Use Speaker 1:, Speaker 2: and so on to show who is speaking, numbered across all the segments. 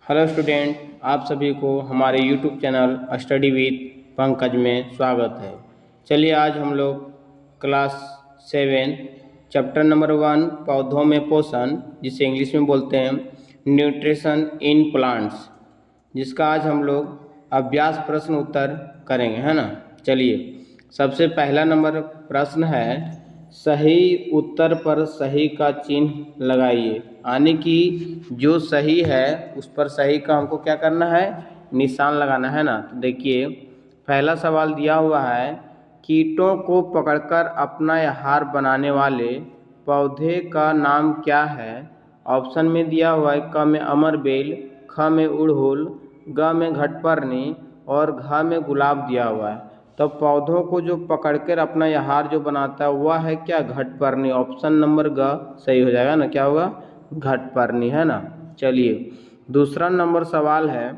Speaker 1: Hello student, आप सभी को हमारे YouTube channel study with Pankaj में स्वागत है। चलिए आज हम लोग क्लास 7 चैप्टर नंबर 1 पौधों में पोषण, जिसे इंग्लिश में बोलते हैं न्यूट्रिशन इन प्लांट्स, जिसका आज हम लोग अभ्यास प्रश्न उत्तर करेंगे, है ना। चलिए सबसे पहला नंबर प्रश्न है, सही उत्तर पर सही का चिन्ह लगाइए। यानी कि जो सही है उस पर सही का हमको क्या करना है, निशान लगाना है ना। तो देखिए पहला सवाल दिया हुआ है, कीटों को पकड़कर अपना आहार बनाने वाले पौधे का नाम क्या है। ऑप्शन में दिया हुआ है, क में अमरबेल, ख में उड़हुल, ग में घटपर्णी और घ में गुलाब दिया हुआ है। तो पौधों को जो पकड़कर अपना आहार जो बनाता है वह है क्या, घटपर्णी। ऑप्शन नंबर ग सही हो जाएगा ना, क्या होगा, घटपर्णी, है ना। चलिए दूसरा नंबर सवाल है,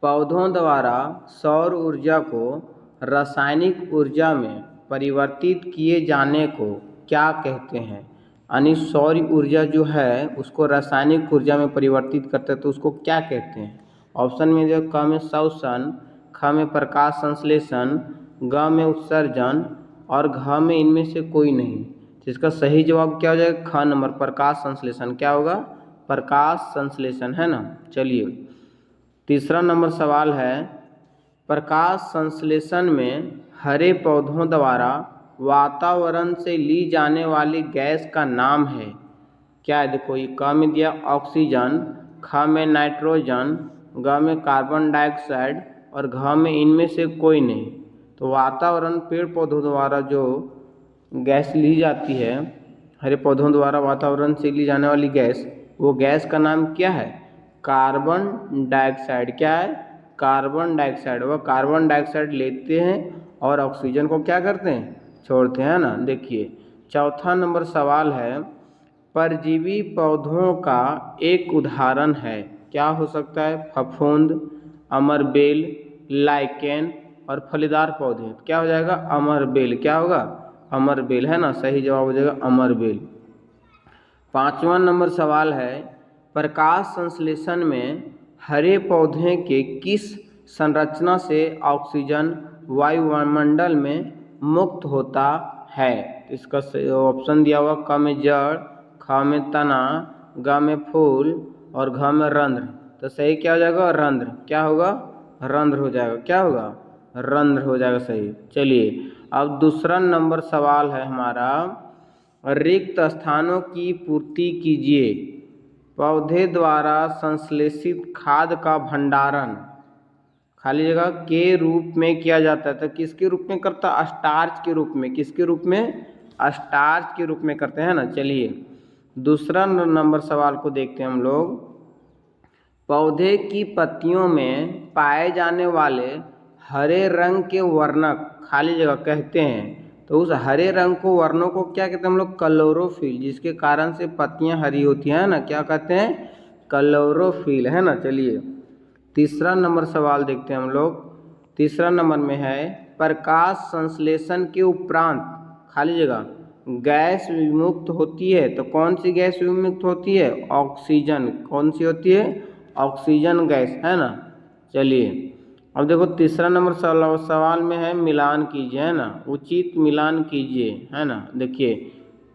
Speaker 1: पौधों द्वारा सौर ऊर्जा को रासायनिक ऊर्जा में परिवर्तित किए जाने को क्या कहते हैं। यानी सौर ऊर्जा जो है उसको रासायनिक ऊर्जा में परिवर्तित करते हैं तो उसको क्या कहते हैं। ऑप्शन में जो क में श्वसन, ख में प्रकाश संश्लेषण, ग में उत्सर्जन और घ में इनमें से कोई नहीं। तो इसका सही जवाब क्या हो जाएगा, ख नंबर प्रकाश संश्लेषण। क्या होगा, प्रकाश संश्लेषण, है ना। चलिए तीसरा नंबर सवाल है, प्रकाश संश्लेषण में हरे पौधों द्वारा वातावरण से ली जाने वाली गैस का नाम है क्या है। देखो ये क में दिया ऑक्सीजन, ख में नाइट्रोजन, ग में कार्बन डाइऑक्साइड और घ में इनमें से कोई नहीं। तो वातावरण पेड़ पौधों द्वारा जो गैस ली जाती है, हरे पौधों द्वारा वातावरण से ली जाने वाली गैस, वो गैस का नाम क्या है, कार्बन डाइऑक्साइड। क्या है, कार्बन डाइऑक्साइड। वह कार्बन डाइऑक्साइड लेते हैं और ऑक्सीजन को क्या करते हैं, छोड़ते हैं ना। देखिए चौथा नंबर सवाल है, परजीवी पौधों का एक उदाहरण है। क्या हो सकता है, फफूंद, अमरबेल, लाइकेन और फलीदार पौधे। क्या हो जाएगा, अमरबेल। क्या होगा, अमरबेल, है ना। सही जवाब हो जाएगा अमरबेल। पांचवा नंबर सवाल है, प्रकाश संश्लेषण में हरे पौधे के किस संरचना से ऑक्सीजन वायुमंडल में मुक्त होता है। इसका ऑप्शन दिया हुआ, क में जड़, ख में तना, ग में फूल और घ में रंध्र। तो सही क्या हो जाएगा, रंध्र। क्या होगा, रंध्र हो जाएगा। क्या होगा, रंध्र हो जाएगा सही। चलिए अब दूसरा नंबर सवाल है हमारा, रिक्त स्थानों की पूर्ति कीजिए। पौधे द्वारा संश्लेषित खाद का भंडारण खाली जगह के रूप में किया जाता है। तो किसके रूप में करता है, स्टार्च के रूप में। किसके रूप में, स्टार्च के रूप में करते हैं ना। चलिए दूसरा नंबर सवाल को देखते हैं हम लोग, पौधे की पत्तियों में पाए जाने वाले हरे रंग के वर्णक खाली जगह कहते हैं। तो उस हरे रंग को, वर्णों को क्या कहते हैं हम लोग, क्लोरोफिल, जिसके कारण से पत्तियां हरी होती हैं ना। क्या कहते हैं, क्लोरोफिल, है ना। चलिए तीसरा नंबर सवाल देखते हैं हम लोग। तीसरा नंबर में है, प्रकाश संश्लेषण के उपरांत खाली जगह गैस विमुक्त होती है। तो कौन सी गैस विमुक्त होती है, ऑक्सीजन। कौन सी होती है, ऑक्सीजन गैस, है ना। चलिए अब देखो तीसरा नंबर सवाल में है, मिलान कीजिए, है ना, उचित मिलान कीजिए, है ना। देखिए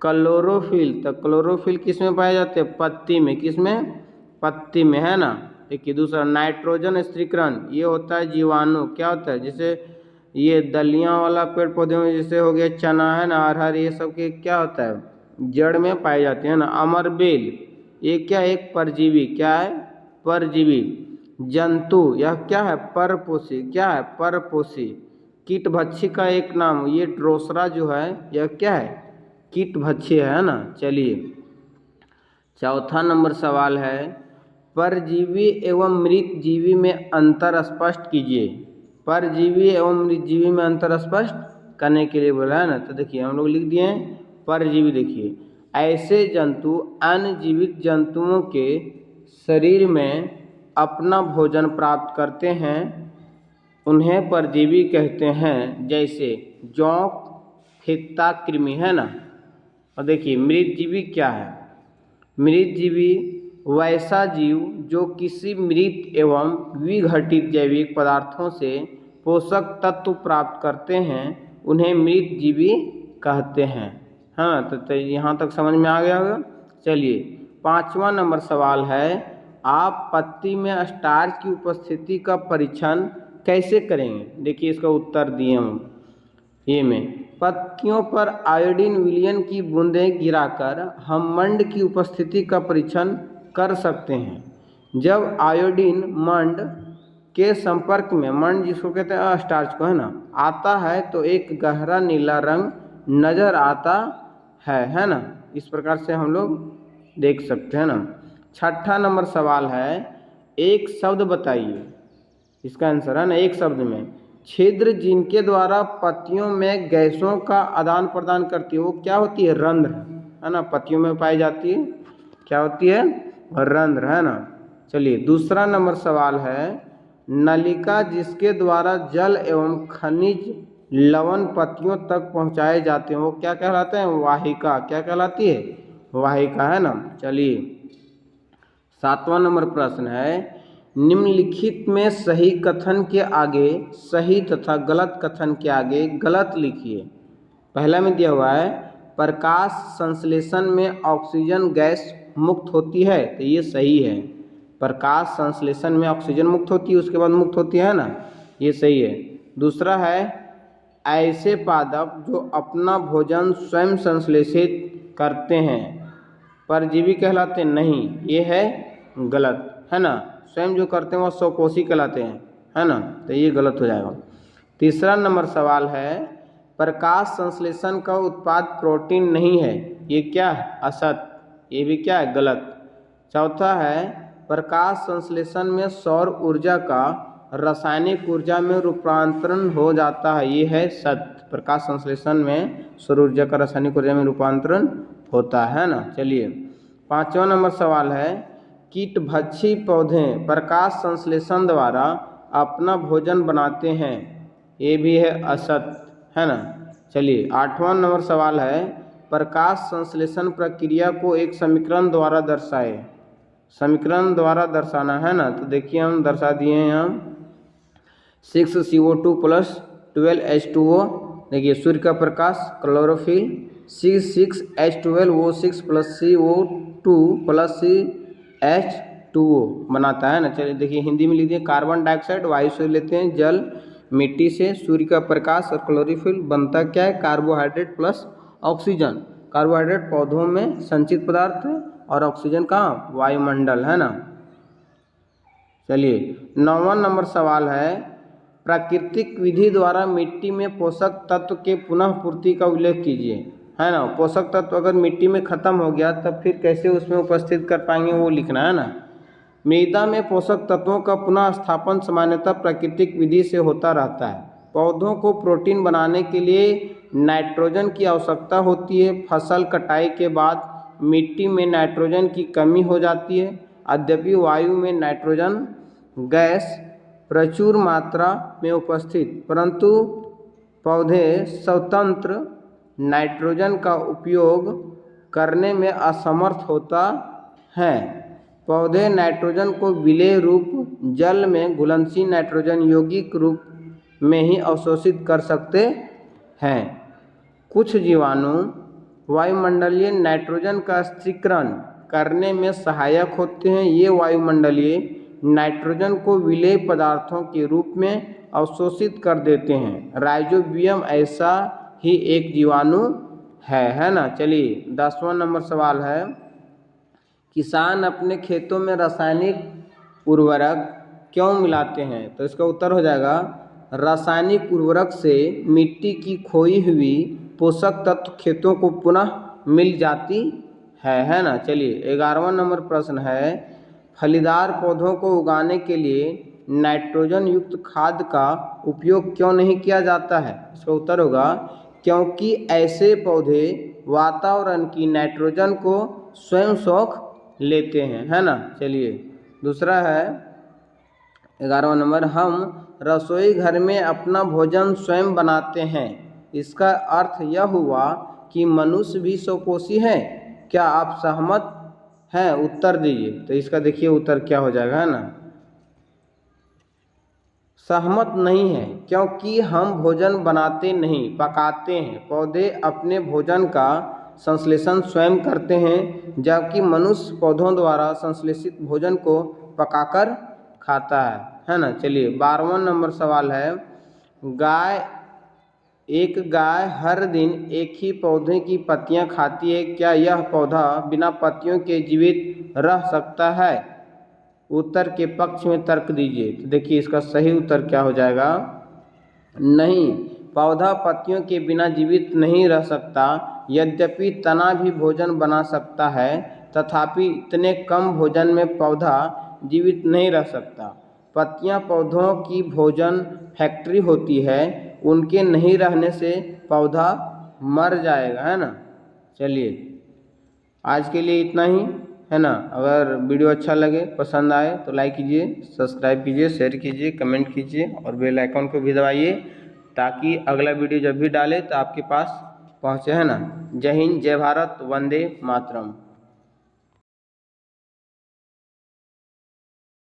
Speaker 1: क्लोरोफिल, तो क्लोरोफिल किस में पाए जाते हैं, पत्ती में। किस में, पत्ती में, है ना। देखिए दूसरा नाइट्रोजन स्थिरीकरण, ये होता है जीवाणु। क्या होता है, जैसे ये दलियां वाला पेड़ पौधे में जैसे हो गया चना, है ना, अरहर, ये सब के क्या होता है, जड़ में पाए जाते हैं ना। अमरबेल ये क्या, एक परजीवी। क्या है, परजीवी। जंतु, यह क्या है, परपोषी। क्या है, परपोषी। कीटभक्षी का एक नाम, ये ड्रोसरा जो है यह क्या है, कीटभक्षी है ना। चलिए चौथा नंबर सवाल है, परजीवी एवं मृत जीवी में अंतर स्पष्ट कीजिए। परजीवी एवं मृत जीवी में अंतर स्पष्ट करने के लिए बोला है ना। तो देखिए हम लोग लिख दिए हैं परजीवी। देखिए ऐसे जंतु अन्य जीवित जंतुओं के शरीर में अपना भोजन प्राप्त करते हैं, उन्हें परजीवी कहते हैं। जैसे जोंक, फित्ता, कृमि, है ना। और देखिए मृत जीवी क्या है, मृत जीवी वैसा जीव जो किसी मृत एवं विघटित जैविक पदार्थों से पोषक तत्व प्राप्त करते हैं उन्हें मृत जीवी कहते हैं। हाँ, तो यहाँ तक समझ में आ गया होगा। चलिए 5वां नंबर सवाल है, आप पत्ती में स्टार्च की उपस्थिति का परीक्षण कैसे करेंगे? देखिए इसका उत्तर दिए हम ये में, पत्तियों पर आयोडीन विलयन की बूंदें गिराकर हम मंड की उपस्थिति का परीक्षण कर सकते हैं। जब आयोडीन मंड के संपर्क में, मंड जिसको कहते हैं स्टार्च को, है ना, आता है तो एक गहरा नीला रंग नजर आता है ना। इस प्रकार से हम लोग देख सकते हैं ना। 6ठा नंबर सवाल है, एक शब्द बताइए, इसका आंसर है ना एक शब्द में, छिद्र जिनके द्वारा पत्तियों में गैसों का आदान प्रदान करती है वो क्या होती है? रंध्र, है ना। पत्तियों में पाई जाती है, क्या होती है? रंध्र, है ना। चलिए दूसरा नंबर सवाल है, नलिका जिसके द्वारा जल एवं खनिज लवण पत्तियों तक पहुंचाए जाते हैं वो क्या कहलाते हैं? वाहिका। क्या कहलाती है? वाहिका, है ना। चलिए 7वां नंबर प्रश्न है, निम्नलिखित में सही कथन के आगे सही तथा गलत कथन के आगे गलत लिखिए। पहला में दिया हुआ है, प्रकाश संश्लेषण में ऑक्सीजन गैस मुक्त होती है, तो ये सही है। प्रकाश संश्लेषण में ऑक्सीजन मुक्त होती है, उसके बाद मुक्त होती है ना, ये सही है। दूसरा है, ऐसे पादप जो अपना भोजन स्वयं संश्लेषित करते हैं परजीवी कहलाते नहीं, ये है गलत, है ना। स्वयं जो करते हैं वो स्वपोषी कहलाते हैं, है ना, तो ये गलत हो जाएगा। तीसरा नंबर सवाल है, प्रकाश संश्लेषण का उत्पाद प्रोटीन नहीं है, ये क्या है? असत, ये भी क्या है? गलत। चौथा है, प्रकाश संश्लेषण में सौर ऊर्जा का रासायनिक ऊर्जा में रूपांतरण हो जाता है, ये है सत्य। प्रकाश संश्लेषण में सौर ऊर्जा का रासायनिक ऊर्जा में रूपांतरण होता है ना। चलिए 5वां नंबर सवाल है, कीटभक्षी पौधे प्रकाश संश्लेषण द्वारा अपना भोजन बनाते हैं, ये भी है असत, है ना। चलिए 8वां नंबर सवाल है, प्रकाश संश्लेषण प्रक्रिया को एक समीकरण द्वारा दर्शाए। समीकरण द्वारा दर्शाना है ना, तो देखिए हम दर्शा दिए हैं यहाँ 6CO2 + 12H2O। देखिए सूर्य का प्रकाश क्लोरोफिल, C6H12O6 + CO2 + CH2O बनाता है ना। चलिए देखिए हिंदी में लिख दिए, कार्बन डाइऑक्साइड वायु से लेते हैं, जल मिट्टी से, सूर्य का प्रकाश और क्लोरोफिल बनता क्या है? Carbohydrate plus oxygen. कार्बोहाइड्रेट पौधों में संचित पदार्थ है और ऑक्सीजन कहाँ? वायुमंडल, है ना। चलिए 9वां नंबर सवाल है, प्राकृतिक विधि द्वारा मिट्टी में पोषक तत्व के पुनः पूर्ति का उल्लेख कीजिए, है ना। पोषक तत्व अगर मिट्टी में खत्म हो गया तब फिर कैसे उसमें उपस्थित कर पाएंगे, वो लिखना है ना। मृदा में पोषक तत्वों का पुनः स्थापन सामान्यतः प्राकृतिक विधि से होता रहता है। पौधों को प्रोटीन बनाने के लिए नाइट्रोजन की आवश्यकता होती है। फसल कटाई के बाद मिट्टी में नाइट्रोजन की कमी हो जाती है। यद्यपि वायु में नाइट्रोजन गैस प्रचुर मात्रा में उपस्थित, परंतु पौधे स्वतंत्र नाइट्रोजन का उपयोग करने में असमर्थ होता है। पौधे नाइट्रोजन को विलेय रूप जल में घुलनशील नाइट्रोजन यौगिक रूप में ही अवशोषित कर सकते हैं। कुछ जीवाणु वायुमंडलीय नाइट्रोजन का स्थिरीकरण करने में सहायक होते हैं। ये वायुमंडलीय नाइट्रोजन को विलेय पदार्थों के रूप में अवशोषित कर देते हैं। राइजोबियम ऐसा ही एक जीवाणु है ना। चलिए 10वां नंबर सवाल है, किसान अपने खेतों में रासायनिक उर्वरक क्यों मिलाते हैं? तो इसका उत्तर हो जाएगा, रासायनिक उर्वरक से मिट्टी की खोई हुई पोषक तत्व खेतों को पुनः मिल जाती है ना। चलिए 11वां नंबर प्रश्न है, फलीदार पौधों को उगाने के लिए नाइट्रोजन युक्त खाद का उपयोग क्यों नहीं किया जाता है? इसका उत्तर होगा, क्योंकि ऐसे पौधे वातावरण की नाइट्रोजन को स्वयं सोख लेते हैं, है ना। चलिए दूसरा है 11वां नंबर, हम रसोई घर में अपना भोजन स्वयं बनाते हैं, इसका अर्थ यह हुआ कि मनुष्य भी स्वपोषी है। क्या आप सहमत है उत्तर दीजिए। तो इसका देखिए उत्तर क्या हो जाएगा, है ना। सहमत नहीं है क्योंकि हम भोजन बनाते नहीं पकाते हैं। पौधे अपने भोजन का संश्लेषण स्वयं करते हैं, जबकि मनुष्य पौधों द्वारा संश्लेषित भोजन को पकाकर खाता है ना। चलिए 12वां नंबर सवाल है, एक गाय हर दिन एक ही पौधे की पत्तियां खाती है, क्या यह पौधा बिना पत्तियों के जीवित रह सकता है? उत्तर के पक्ष में तर्क दीजिए। तो देखिए इसका सही उत्तर क्या हो जाएगा, नहीं, पौधा पत्तियों के बिना जीवित नहीं रह सकता। यद्यपि तना भी भोजन बना सकता है, तथापि इतने कम भोजन में पौधा जीवित नहीं रह सकता। पत्तियां पौधों की भोजन फैक्ट्री होती है, उनके नहीं रहने से पौधा मर जाएगा, है ना। चलिए आज के लिए इतना ही, है ना। अगर वीडियो अच्छा लगे, पसंद आए तो लाइक कीजिए, सब्सक्राइब कीजिए, शेयर कीजिए, कमेंट कीजिए और बेल आइकन को भी दबाइए, ताकि अगला वीडियो जब भी डाले तो आपके पास पहुँचे, है ना। जय हिंद, जय भारत, वंदे मातरम।